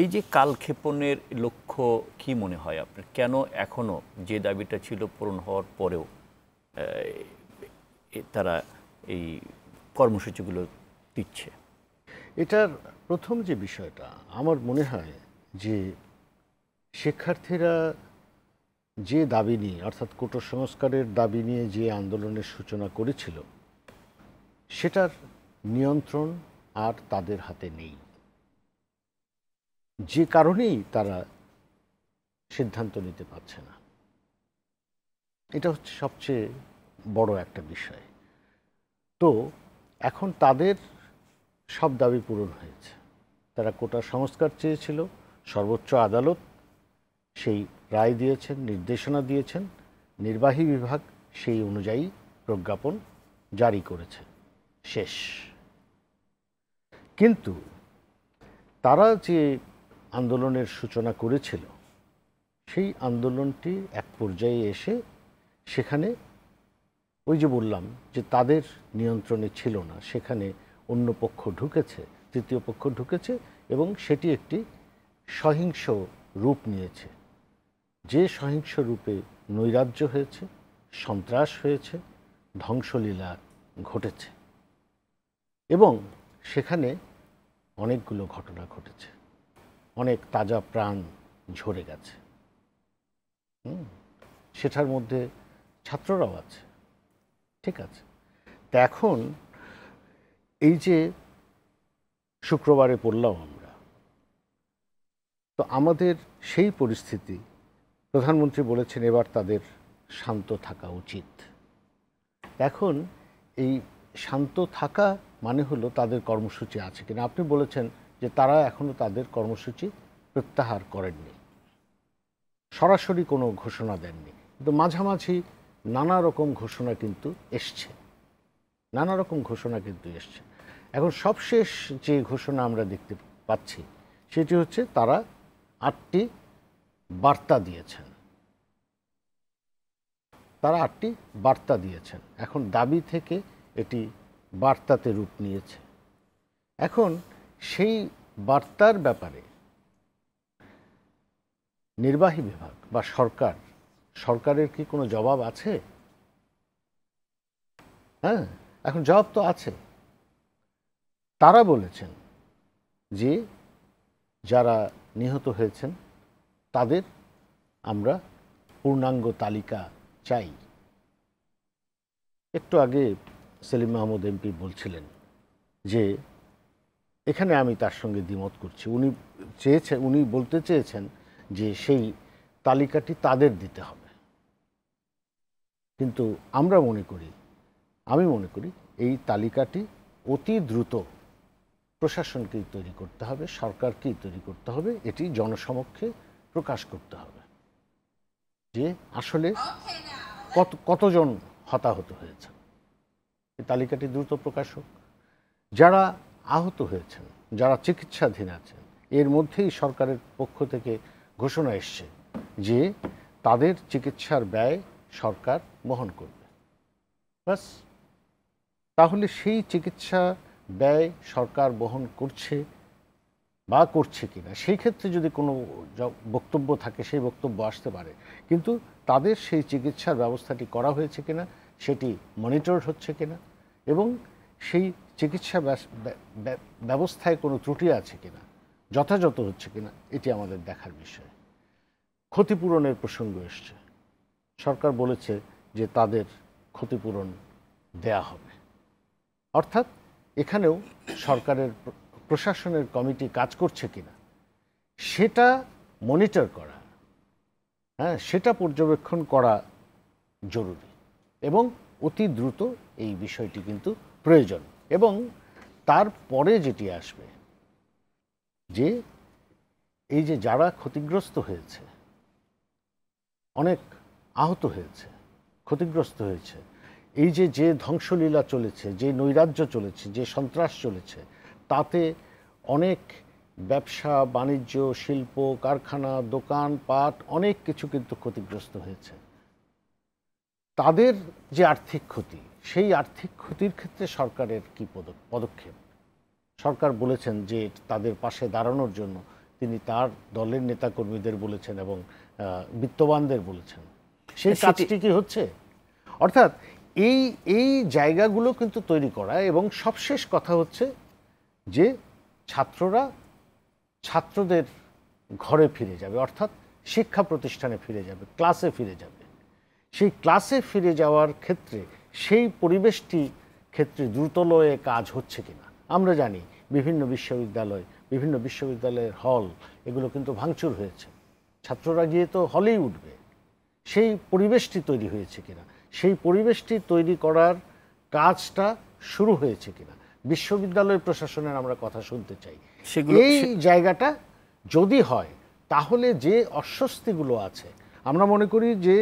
এই যে কালক্ষেপণের লক্ষ্য কি মনে হয় আপনার? কেন এখনও যে দাবিটা ছিল পূরণ হওয়ার পরেও তারা এই কর্মসূচিগুলো দিচ্ছে? এটার প্রথম যে বিষয়টা আমার মনে হয় যে শিক্ষার্থীরা যে দাবি নিয়ে, অর্থাৎ কোটা সংস্কারের দাবি নিয়ে যে আন্দোলনের সূচনা করেছিল, সেটার নিয়ন্ত্রণ আর তাদের হাতে নেই, যে কারণেই তারা সিদ্ধান্ত নিতে পারছে না। এটা হচ্ছে সবচেয়ে বড় একটা বিষয়। তো এখন তাদের সব দাবি পূরণ হয়েছে। তারা কোটা সংস্কার চেয়েছিল, সর্বোচ্চ আদালত সেই রায় দিয়েছেন, নির্দেশনা দিয়েছেন, নির্বাহী বিভাগ সেই অনুযায়ী প্রজ্ঞাপন জারি করেছে, শেষ। কিন্তু তারা যে আন্দোলনের সূচনা করেছিল, সেই আন্দোলনটি এক পর্যায়ে এসে সেখানে ওই যে বললাম যে তাদের নিয়ন্ত্রণে ছিল না, সেখানে অন্য পক্ষ ঢুকেছে, তৃতীয় পক্ষ ঢুকেছে, এবং সেটি একটি সহিংস রূপ নিয়েছে। যে সহিংস রূপে নৈরাজ্য হয়েছে, সন্ত্রাস হয়েছে, ধ্বংসলীলা ঘটেছে, এবং সেখানে অনেকগুলো ঘটনা ঘটেছে, অনেক তাজা প্রাণ ঝরে গেছে। সেটার মধ্যে ছাত্ররাও আছে, ঠিক আছে। তা এখন এই যে শুক্রবারে পড়লাম আমরা, তো আমাদের সেই পরিস্থিতি, প্রধানমন্ত্রী বলেছেন এবার তাদের শান্ত থাকা উচিত। এখন এই শান্ত থাকা মানে হলো তাদের কর্মসূচি আছে কিনা। আপনি বলেছেন যে তারা এখনো তাদের কর্মসূচি প্রত্যাহার করেননি, সরাসরি কোনো ঘোষণা দেননি, কিন্তু মাঝামাঝি নানা রকম ঘোষণা কিন্তু এসছে, নানা রকম ঘোষণা কিন্তু এসছে। এখন সবশেষ যে ঘোষণা আমরা দেখতে পাচ্ছি সেটি হচ্ছে তারা 8টি বার্তা দিয়েছেন, তারা 8টি বার্তা দিয়েছেন। এখন দাবি থেকে এটি বার্তাতে রূপ নিয়েছে। এখন সেই বার্তার ব্যাপারে নির্বাহী বিভাগ বা সরকারের কি কোনো জবাব আছে? হ্যাঁ, এখন জবাব তো আছে। তারা বলেছেন যে যারা নিহত হয়েছেন তাদের আমরা পূর্ণাঙ্গ তালিকা চাই। একটু আগে সেলিম মাহমুদ এমপি বলছিলেন যে এখানে আমি তার সঙ্গে দ্বিমত করছি। উনি বলতে চেয়েছেন যে সেই তালিকাটি তাদের দিতে হবে, কিন্তু আমি মনে করি এই তালিকাটি অতি দ্রুত প্রশাসনকেই তৈরি করতে হবে, সরকারকেই তৈরি করতে হবে, এটি জনসমক্ষে প্রকাশ করতে হবে যে আসলে কতজন হতাহত হয়েছে। এই তালিকাটি দ্রুত প্রকাশ হোক। যারা আহত হয়েছেন, যারা চিকিৎসাধীন আছেন, এর মধ্যেই সরকারের পক্ষ থেকে ঘোষণা এসছে যে তাদের চিকিৎসার ব্যয় সরকার বহন করবে। বাস, তাহলে সেই চিকিৎসা ব্যয় সরকার বহন করছে বা করছে কিনা সেই ক্ষেত্রে যদি কোনো বক্তব্য থাকে সেই বক্তব্য আসতে পারে, কিন্তু তাদের সেই চিকিৎসার ব্যবস্থাটি করা হয়েছে কিনা, সেটি মনিটর হচ্ছে কিনা, এবং সেই চিকিৎসা ব্যবস্থায় কোনো ত্রুটি আছে কিনা, যথাযথ হচ্ছে কিনা, এটি আমাদের দেখার বিষয়। ক্ষতিপূরণের প্রসঙ্গ এসছে, সরকার বলেছে যে তাদের ক্ষতিপূরণ দেয়া হবে। অর্থাৎ এখানেও সরকারের প্রশাসনের কমিটি কাজ করছে কিনা সেটা মনিটর করা, হ্যাঁ, সেটা পর্যবেক্ষণ করা জরুরি এবং অতি দ্রুত এই বিষয়টি কিন্তু প্রয়োজন। এবং তারপরে যেটি আসবে যে এই যে যারা ক্ষতিগ্রস্ত হয়েছে, অনেক আহত হয়েছে, ক্ষতিগ্রস্ত হয়েছে, এই যে ধ্বংসলীলা চলেছে, যে নৈরাজ্য চলেছে, যে সন্ত্রাস চলেছে, তাতে অনেক ব্যবসা বাণিজ্য, শিল্প কারখানা, দোকানপাট, অনেক কিছু কিন্তু ক্ষতিগ্রস্ত হয়েছে। তাদের যে আর্থিক ক্ষতি, সেই আর্থিক ক্ষতির ক্ষেত্রে সরকারের কি পদক্ষেপ? সরকার বলেছেন যে তাদের পাশে দাঁড়ানোর জন্য তিনি তার দলের নেতাকর্মীদের বলেছেন এবং বিত্তবানদের বলেছেন। সেই কাজটি কি হচ্ছে? অর্থাৎ এই জায়গাগুলো কিন্তু তৈরি করা। এবং সবশেষ কথা হচ্ছে যে ছাত্রদের ঘরে ফিরে যাবে, অর্থাৎ শিক্ষা প্রতিষ্ঠানে ফিরে যাবে, ক্লাসে ফিরে যাবে। সেই ক্লাসে ফিরে যাওয়ার ক্ষেত্রে সেই পরিবেশটি ক্ষেত্রে দ্রুতলয়ে কাজ হচ্ছে কিনা। আমরা জানি বিভিন্ন বিশ্ববিদ্যালয়ের হল এগুলো কিন্তু ভাঙচুর হয়েছে, ছাত্ররা গিয়ে তো হলেই উঠবে। সেই পরিবেশটি তৈরি হয়েছে কিনা, সেই পরিবেশটি তৈরি করার কাজটা শুরু হয়েছে কিনা, বিশ্ববিদ্যালয় প্রশাসনের আমরা কথা শুনতে চাই। এই জায়গাটা যদি হয় তাহলে যে অস্বস্তিগুলো আছে, আমরা মনে করি যে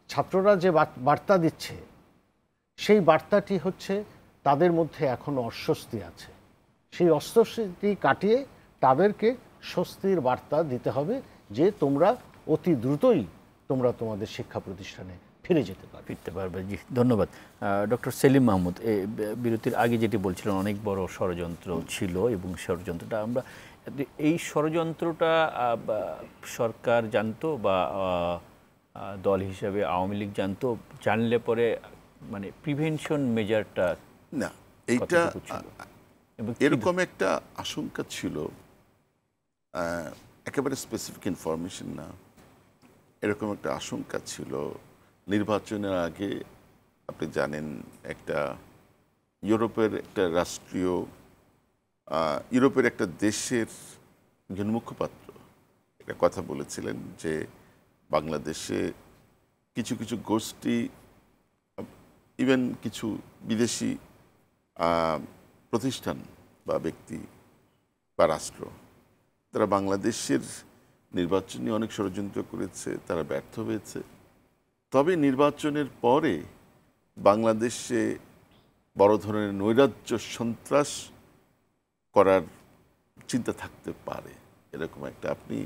ছাত্ররা যে বার্তা দিচ্ছে সেই বার্তাটি হচ্ছে তাদের মধ্যে এখনো অস্বস্তি আছে। সেই অস্বস্তি কাটিয়ে তাদেরকে স্বস্তির বার্তা দিতে হবে যে তোমরা অতি দ্রুতই তোমাদের শিক্ষা প্রতিষ্ঠানে ফিরে ফিরতে পারবে। জি, ধন্যবাদ ডক্টর সেলিম মাহমুদ। বিরতির আগে যেটি বলছিলেন অনেক বড় ষড়যন্ত্র ছিল এবং ষড়যন্ত্রটা এই ষড়যন্ত্রটা সরকার জানতো বা দল হিসাবে আওয়ামী লীগ জানতো? জানলে পরে মানে প্রিভেনশন মেজারটা না, এইটা এরকম একটা আশঙ্কা ছিল, একেবারে স্পেসিফিক ইনফরমেশন না, এরকম একটা আশঙ্কা ছিল। নির্বাচনের আগে আপনি জানেন একটা ইউরোপের একটা দেশের একজন মুখপাত্র একটা কথা বলেছিলেন যে বাংলাদেশে কিছু কিছু গোষ্ঠী, ইভেন কিছু বিদেশি প্রতিষ্ঠান বা ব্যক্তি বা রাষ্ট্র, তারা বাংলাদেশের নির্বাচনে অনেক ষড়যন্ত্র করেছে, তারা ব্যর্থ হয়েছে, তবে নির্বাচনের পরে বাংলাদেশে বড় ধরনের নৈরাজ্য সন্ত্রাস করার চিন্তা থাকতে পারে, এরকম একটা আপনি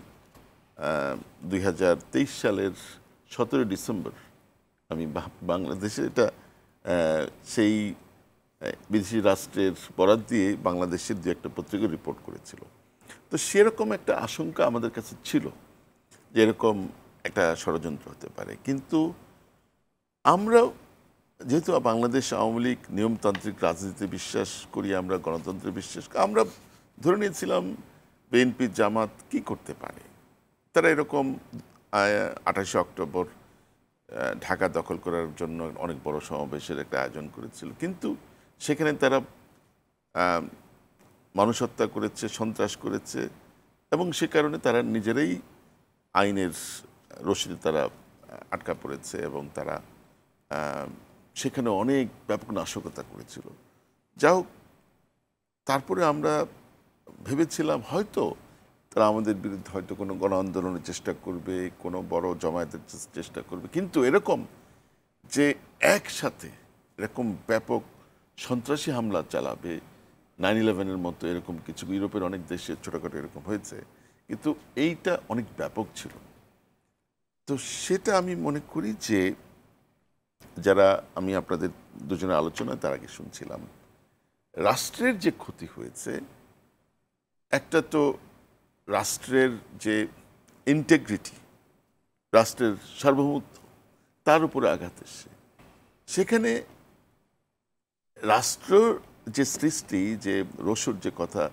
2023 সালের 17 ডিসেম্বর আমি বাংলাদেশে এটা সেই বিদেশি রাষ্ট্রের বরাত দিয়ে বাংলাদেশের দু একটা পত্রিকা রিপোর্ট করেছিল। তো সেরকম একটা আশঙ্কা আমাদের কাছে ছিল যে এরকম একটা ষড়যন্ত্র হতে পারে। কিন্তু আমরা যেহেতু বাংলাদেশ আওয়ামী লীগ নিয়মতান্ত্রিক রাজনীতিতে বিশ্বাস করি, আমরা গণতন্ত্রে বিশ্বাস করি, আমরা ধরে নিয়েছিলাম বিএনপি জামাত কি করতে পারে। তারা এরকম 28 অক্টোবর ঢাকা দখল করার জন্য অনেক বড় সমাবেশের একটা আয়োজন করেছিল, কিন্তু সেখানে তারা মানুষ হত্যা করেছে, সন্ত্রাস করেছে, এবং সে কারণে তারা নিজেরাই আইনের রশিদে তারা আটকা পড়েছে এবং তারা সেখানে অনেক ব্যাপক নাশকতা করেছিল। যাও তারপরে আমরা ভেবেছিলাম হয়তো তারা আমাদের বিরুদ্ধে হয়তো কোনো গণ আন্দোলনের চেষ্টা করবে, কোনো বড় জমায়েতের চেষ্টা করবে, কিন্তু এরকম যে একসাথে এরকম ব্যাপক সন্ত্রাসী হামলা চালাবে 9/11-এর মতো এরকম কিছু ইউরোপের অনেক দেশে ছোটোখাটো এরকম হয়েছে, কিন্তু এইটা অনেক ব্যাপক ছিল। তো সেটা আমি মনে করি যে যারা আমি আপনাদের দুজনের আলোচনায় তার আগে শুনছিলাম, রাষ্ট্রের যে ক্ষতি হয়েছে, একটা তো রাষ্ট্রের যে ইন্টেগ্রিটি, রাষ্ট্রের সার্বভৌমত্ব, তার উপরে আঘাত এসছে। সেখানে রাষ্ট্র যে সৃষ্টি, যে রসুর যে কথা,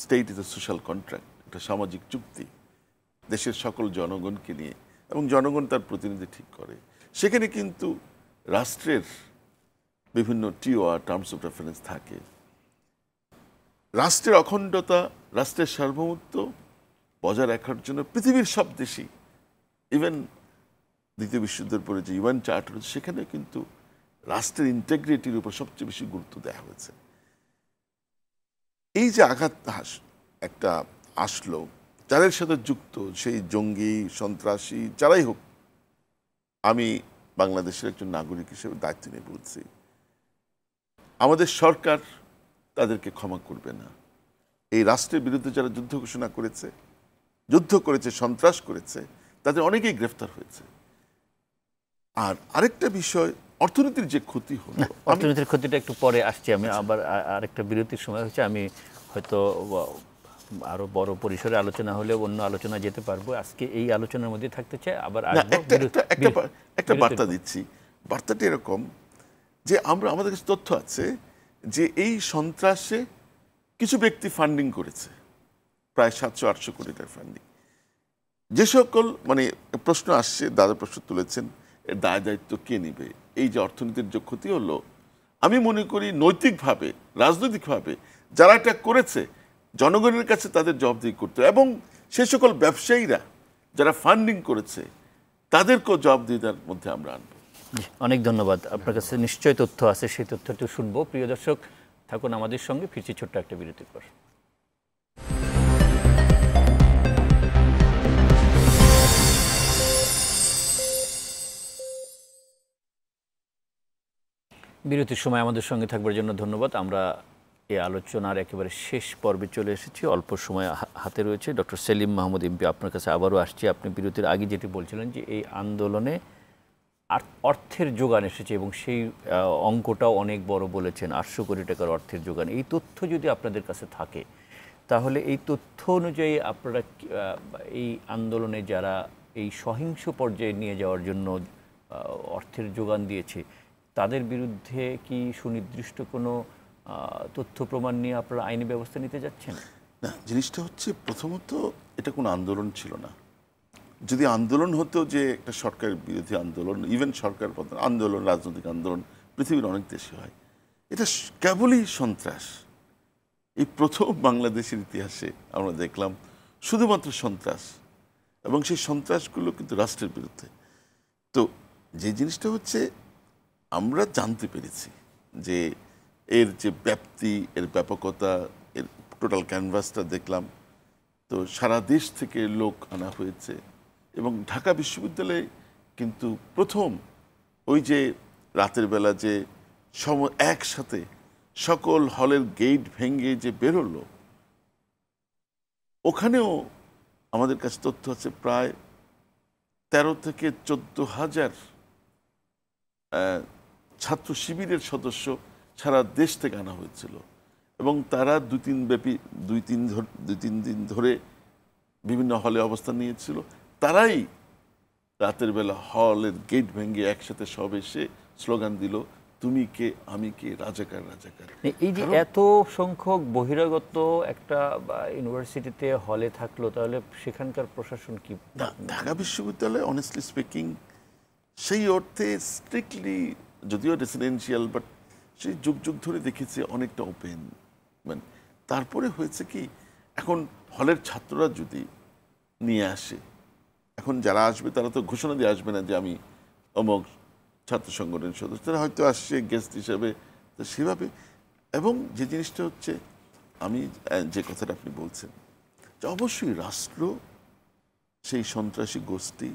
state is a social contract, একটা সামাজিক চুক্তি দেশের সকল জনগণকে নিয়ে, এবং জনগণ তার প্রতিনিধি ঠিক করে। সেখানে কিন্তু রাষ্ট্রের বিভিন্ন টিওআর, টার্মস অফ রেফারেন্স থাকে। রাষ্ট্রের অখণ্ডতা, রাষ্ট্রের সার্বভৌমত্ব বজায় রাখার জন্য পৃথিবীর সব দেশই, ইভেন দ্বিতীয় বিশ্বযুদ্ধের পরে যে ইউএন চার্টার, সেখানে কিন্তু রাষ্ট্রের ইন্টেগ্রিটির উপর সবচেয়ে বেশি গুরুত্ব দেওয়া হয়েছে। এই যে আঘাত একটা আসলো, যাদের সাথে যুক্ত সেই জঙ্গি, সন্ত্রাসী যারাই হোক, আমি বাংলাদেশের একজন নাগরিক হিসেবে দায়িত্ব নিয়ে বলছি, আমাদের সরকার তাদেরকে ক্ষমা করবে না। এই রাষ্ট্রের বিরুদ্ধে যারা যুদ্ধ ঘোষণা করেছে, যুদ্ধ করেছে, সন্ত্রাস করেছে, তাদের অনেকেই গ্রেফতার হয়েছে। আর আরেকটা বিষয়, অর্থনীতির যে ক্ষতি হলো, অর্থনীতির ক্ষতিটা একটু পরে আসছি। আমি আবার আরেকটা বিরতির সময় হচ্ছে, আমি হয়তো আরো বড় পরিসরে আলোচনা হলে অন্য আলোচনা যেতে পারবো, আজকে এই আলোচনার মধ্যে থাকতে চাই। আবার একটা বার্তা দিচ্ছি। বার্তাটি এরকম যে আমাদের কাছে তথ্য আছে যে এই সন্ত্রাসে কিছু ব্যক্তি ফান্ডিং করেছে, প্রায় 700-800 কোটি টাকার ফান্ডিং। যে সকল প্রশ্ন আসছে, দাদা প্রশ্ন তুলেছেন, এর দায় দায়িত্ব কে নিবে? এই যে অর্থনীতির যে ক্ষতি হলো, আমি মনে করি নৈতিকভাবে, রাজনৈতিকভাবে যারা এটা করেছে, জনগণের কাছে তাদের জবাবদিহি করতে, এবং সে সকল ব্যবসায়ীরা যারা ফান্ডিং করেছে তাদেরকেও জবাবদিহিতার মধ্যে আমরা আনবো। অনেক ধন্যবাদ। আপনার কাছে নিশ্চয় তথ্য আছে, সেই তথ্যটি শুনবো। প্রিয় দর্শক, থাকুন আমাদের সঙ্গে, ফিরছি ছোট্ট একটা বিরতির পর। বিরতির সময় আমাদের সঙ্গে থাকবার জন্য ধন্যবাদ। আমরা এই আলোচনার একেবারে শেষ পর্বে চলে এসেছি, অল্প সময় হাতে রয়েছে। ডক্টর সেলিম মাহমুদ এমপি, আপনার কাছে আবারও আসছি। আপনি বিরতির আগে যেটি বলছিলেন যে এই আন্দোলনে অর্থের যোগান এসেছে, এবং সেই অঙ্কটাও অনেক বড় বলেছেন, 800 কোটি টাকার অর্থের যোগান। এই তথ্য যদি আপনাদের কাছে থাকে, তাহলে এই তথ্য অনুযায়ী আপনারা এই আন্দোলনে যারা এই সহিংস পর্যায়ে নিয়ে যাওয়ার জন্য অর্থের যোগান দিয়েছে, তাদের বিরুদ্ধে কি সুনির্দিষ্ট কোনো তথ্য প্রমাণ নিয়ে আপনারা আইনি ব্যবস্থা নিতে যাচ্ছেন? না, জিনিসটা হচ্ছে, প্রথমত এটা কোনো আন্দোলন ছিল না। যদি আন্দোলন হতো, যে একটা সরকার বিরোধী আন্দোলন, ইভেন সরকার আন্দোলন, রাজনৈতিক আন্দোলন পৃথিবীর অনেক দেশে হয়, এটা কেবলই সন্ত্রাস। এই প্রথম বাংলাদেশের ইতিহাসে আমরা দেখলাম শুধুমাত্র সন্ত্রাস, এবং সেই সন্ত্রাসগুলো কিন্তু রাষ্ট্রের বিরুদ্ধে। তো যে জিনিসটা হচ্ছে, আমরা জানতে পেরেছি যে এর যে ব্যাপ্তি, এর ব্যাপকতা, এর টোটাল ক্যানভাসটা দেখলাম। তো সারা দেশ থেকে লোক আনা হয়েছে, এবং ঢাকা বিশ্ববিদ্যালয়ে কিন্তু প্রথম ওই যে রাতের বেলা যে একসাথে সকল হলের গেট ভেঙে যে বেরোলো, ওখানেও আমাদের কাছে তথ্য আছে প্রায় 13 থেকে 14,000 ছাত্র শিবিরের সদস্য সারা দেশ থেকে আনা হয়েছিল এবং তারা দুই তিন দিন ধরে বিভিন্ন হলে অবস্থান নিয়েছিল। তারাই রাতের বেলা হলের গেট ভেঙে একসাথে সব এসে স্লোগান দিল, তুমি কে আমি কে, রাজাকার রাজাকার। এই যে এত সংখ্যক বহিরাগত একটা ইউনিভার্সিটিতে হলে থাকলো, তাহলে সেখানকার প্রশাসন কি? ঢাকা বিশ্ববিদ্যালয় অনেস্টলি স্পিকিং সেই অর্থে স্ট্রিক্টলি, যদিও রেসিডেন্সিয়াল, বাট সেই যুগ যুগ ধরে দেখেছে অনেকটা ওপেন। মানে তারপরে হয়েছে কি, এখন হলের ছাত্ররা যদি নিয়ে আসে, এখন যারা আসবে তারা তো ঘোষণা দিয়ে আসবে না যে আমি অমুক ছাত্র সংগঠনের সদস্য, তারা হয়তো আসছে গেস্ট হিসাবে, তো সেভাবে। এবং যে জিনিসটা হচ্ছে, আমি যে কথাটা আপনি বলছেন, যে অবশ্যই রাষ্ট্র, সেই সন্ত্রাসী গোষ্ঠী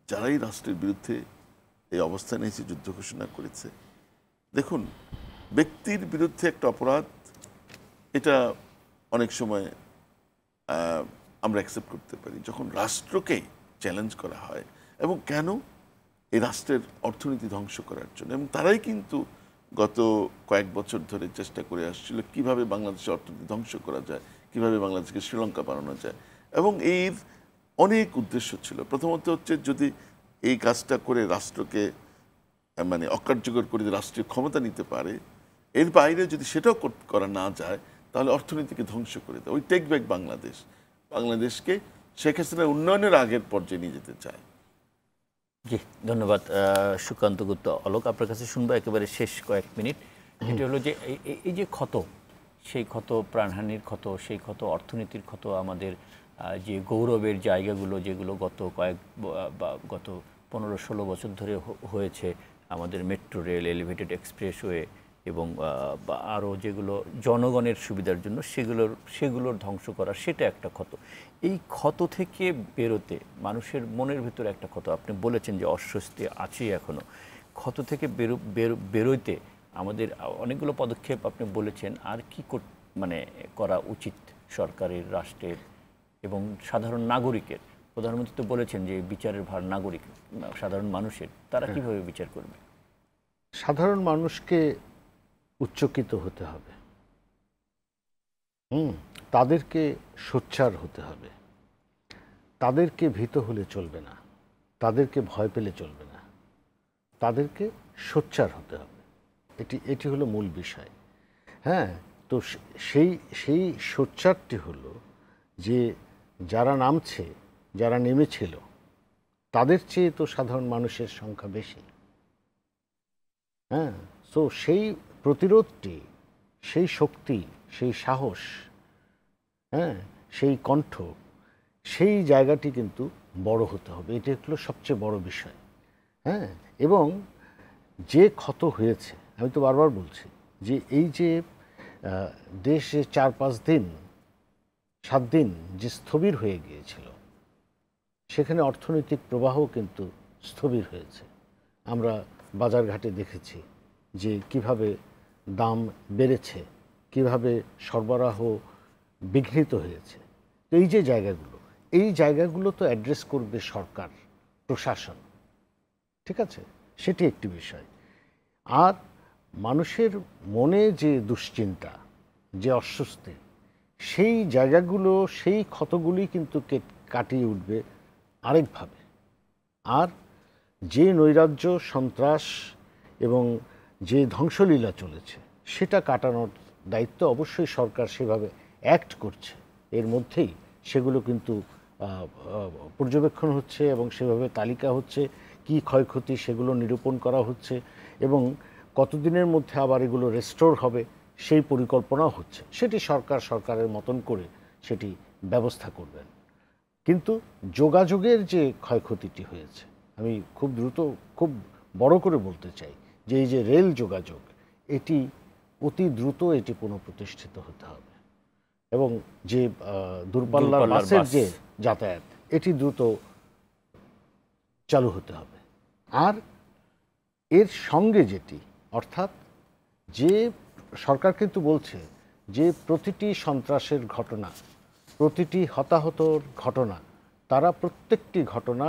যারাই রাষ্ট্রের বিরুদ্ধে এই অবস্থানে এসে যুদ্ধ ঘোষণা করেছে, দেখুন ব্যক্তির বিরুদ্ধে একটা অপরাধ, এটা অনেক সময় আমরা অ্যাকসেপ্ট করতে পারি। যখন রাষ্ট্রকে চ্যালেঞ্জ করা হয়, এবং কেন? এই রাষ্ট্রের অর্থনীতি ধ্বংস করার জন্য। এবং তারাই কিন্তু গত কয়েক বছর ধরে চেষ্টা করে আসছিল কিভাবে বাংলাদেশের অর্থনীতি ধ্বংস করা যায়, কিভাবে বাংলাদেশকে শ্রীলঙ্কা বানানো যায়। এবং এর অনেক উদ্দেশ্য ছিল। প্রথমত হচ্ছে, যদি এই কাজটা করে রাষ্ট্রকে মানে অকার্যকর করে রাষ্ট্রীয় ক্ষমতা নিতে পারে, এর বাইরে যদি সেটাও করা না যায়, তাহলে অর্থনীতিকে ধ্বংস করে দেয়। ওই টেক ব্যাক বাংলাদেশকে শেখ হাসিনার উন্নয়নের আগের পর্যায়ে নিয়ে যেতে চায়। জি, ধন্যবাদ সুকান্ত গুপ্ত। অলোক, আপনার কাছে শুনবো একেবারে শেষ কয়েক মিনিট। এটা হলো যে এই যে ক্ষত, সেই ক্ষত, প্রাণহানির ক্ষত, সেই ক্ষত, অর্থনীতির ক্ষত, আমাদের যে গৌরবের জায়গাগুলো যেগুলো গত 15-16 বছর ধরে হয়েছে, আমাদের মেট্রো রেল, এলিভেটেড এক্সপ্রেসওয়ে এবং আরও যেগুলো জনগণের সুবিধার জন্য, সেগুলোর ধ্বংস করা, সেটা একটা ক্ষত। এই ক্ষত থেকে বেরোতে মানুষের মনের ভিতরে একটা ক্ষত, আপনি বলেছেন যে অস্বস্তি আছেই এখনও। ক্ষত থেকে বেরোইতে আমাদের অনেকগুলো পদক্ষেপ আপনি বলেছেন। আর কি মানে করা উচিত সরকারের, রাষ্ট্রের এবং সাধারণ নাগরিকের? প্রধানমন্ত্রী তো বলেছেন যে বিচারের ভার নাগরিক, সাধারণ মানুষের। তারা কিভাবে বিচার করবে? সাধারণ মানুষকে উচ্চকিত হতে হবে, তাদেরকে সোচ্চার হতে হবে, তাদেরকে ভীত হলে চলবে না, তাদেরকে ভয় পেলে চলবে না, তাদেরকে সোচ্চার হতে হবে। এটি হলো মূল বিষয়। হ্যাঁ, তো সেই সোচ্চারটি হলো যে যারা যারা নেমেছিল, তাদের চেয়ে তো সাধারণ মানুষের সংখ্যা বেশি। হ্যাঁ, তো সেই প্রতিরোধটি, সেই শক্তি, সেই সাহস, হ্যাঁ, সেই কণ্ঠ, সেই জায়গাটি কিন্তু বড় হতে হবে। এটা হলো সবচেয়ে বড় বিষয়। হ্যাঁ, এবং যে ক্ষত হয়েছে, আমি তো বারবার বলছি যে এই যে দেশে 4-5 দিন 7 দিন যে স্থবির হয়ে গিয়েছিল, সেখানে অর্থনৈতিক প্রবাহ কিন্তু স্থবির হয়েছে। আমরা বাজারঘাটে দেখেছি যে কিভাবে দাম বেড়েছে, কিভাবে সরবরাহ বিঘ্নিত হয়েছে। তো এই যে জায়গাগুলো তো অ্যাড্রেস করবে সরকার, প্রশাসন, ঠিক আছে? সেটি একটি বিষয়। আর মানুষের মনে যে দুশ্চিন্তা, যে অস্বস্তি, সেই জায়গাগুলো, সেই ক্ষতগুলি কিন্তু কাটিয়ে উঠবে আরেকভাবে। আর যে নৈরাজ্য, সন্ত্রাস এবং যে ধ্বংসলীলা চলেছে, সেটা কাটানোর দায়িত্ব অবশ্যই সরকার সেভাবে অ্যাক্ট করছে। এর মধ্যেই সেগুলো কিন্তু পর্যবেক্ষণ হচ্ছে এবং সেভাবে তালিকা হচ্ছে, কি ক্ষয়ক্ষতি সেগুলো নিরূপণ করা হচ্ছে এবং কতদিনের মধ্যে আবার এগুলো রেস্টোর হবে সেই পরিকল্পনাও হচ্ছে। সেটি সরকারের মতন করে সেটি ব্যবস্থা করবেন। কিন্তু যোগাযোগের যে ক্ষয়ক্ষতিটি হয়েছে, আমি খুব দ্রুত, খুব বড় করে বলতে চাই যে এই যে রেল যোগাযোগ, এটি অতি দ্রুত এটি পুনঃপ্রতিষ্ঠিত হতে হবে এবং যে দূরপাল্লার বাসের যে যাতায়াত, এটি দ্রুত চালু হতে হবে। আর এর সঙ্গে যেটি, অর্থাৎ যে সরকার কিন্তু বলছে যে প্রতিটি সন্ত্রাসের ঘটনা, প্রতিটি হতাহতর ঘটনা, তারা প্রত্যেকটি ঘটনা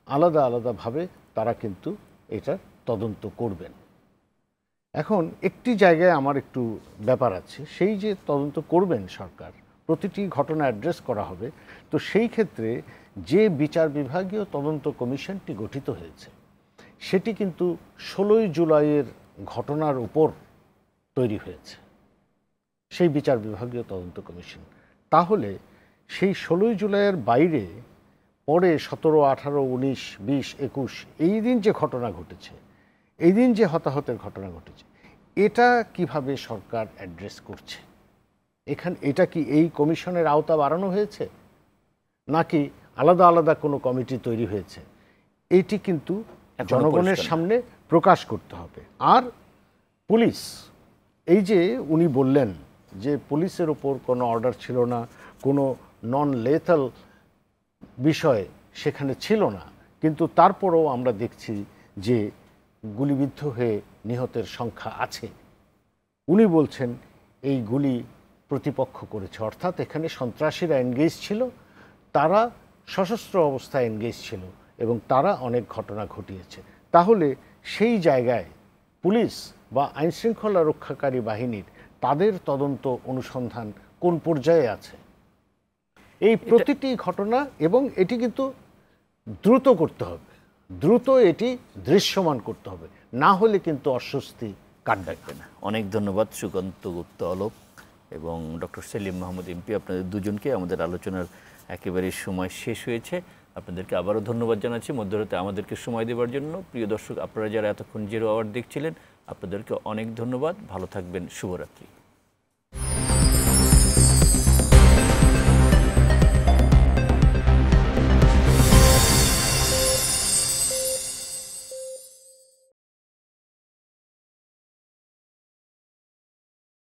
আলাদা আলাদাভাবে তারা কিন্তু এটার তদন্ত করবেন। এখন একটি জায়গায় আমার একটু ব্যাপার আছে, সেই যে তদন্ত করবেন সরকার, প্রতিটি ঘটনা অ্যাড্রেস করা হবে, তো সেই ক্ষেত্রে যে বিচার বিভাগীয় তদন্ত কমিশনটি গঠিত হয়েছে সেটি কিন্তু 16ই জুলাইয়ের ঘটনার উপর তৈরি হয়েছে, সেই বিচার বিভাগীয় তদন্ত কমিশন। তাহলে সেই 16ই জুলাইয়ের বাইরে পরে 17, 18, 19, 20, 21 এই দিন যে ঘটনা ঘটেছে, এই দিন যে হতাহতের ঘটনা ঘটেছে, এটা কিভাবে সরকার অ্যাড্রেস করছে? এটা কি এই কমিশনের আওতা বাড়ানো হয়েছে নাকি আলাদা আলাদা কোনো কমিটি তৈরি হয়েছে? এটি কিন্তু জনগণের সামনে প্রকাশ করতে হবে। আর পুলিশ, এই যে উনি বললেন যে পুলিশের ওপর কোনো অর্ডার ছিল না, কোনো নন লেথাল বিষয় সেখানে ছিল না, কিন্তু তারপরেও আমরা দেখছি যে গুলিবিদ্ধ হয়ে নিহতের সংখ্যা আছে। উনি বলছেন এই গুলি প্রতিপক্ষ করেছে, অর্থাৎ এখানে সন্ত্রাসীরা এনগেজ ছিল, তারা সশস্ত্র অবস্থায় এনগেজ ছিল এবং তারা অনেক ঘটনা ঘটিয়েছে। তাহলে সেই জায়গায় পুলিশ বা আইনশৃঙ্খলা রক্ষাকারী বাহিনীর তাদের তদন্ত অনুসন্ধান কোন পর্যায়ে আছে? এই প্রতিটি ঘটনা, এবং এটি কিন্তু দ্রুত করতে হবে, দ্রুত এটি দৃশ্যমান করতে হবে, না হলে কিন্তু অস্বস্তি কাটবে না। অনেক ধন্যবাদ সুকান্ত গুপ্ত অলোক এবং ডক্টর সেলিম মাহমুদ এমপি, আপনাদের দুজনকে। আমাদের আলোচনার একেবারে সময় শেষ হয়েছে, আপনাদেরকে আবারও ধন্যবাদ জানাচ্ছি মধ্যরাতে আমাদেরকে সময় দেওয়ার জন্য। প্রিয় দর্শক, আপনারা যারা এতক্ষণ 0 আওয়ার দেখছিলেন, আপনাদেরকে অনেক ধন্যবাদ। ভালো থাকবেন, শুভরাত্রি।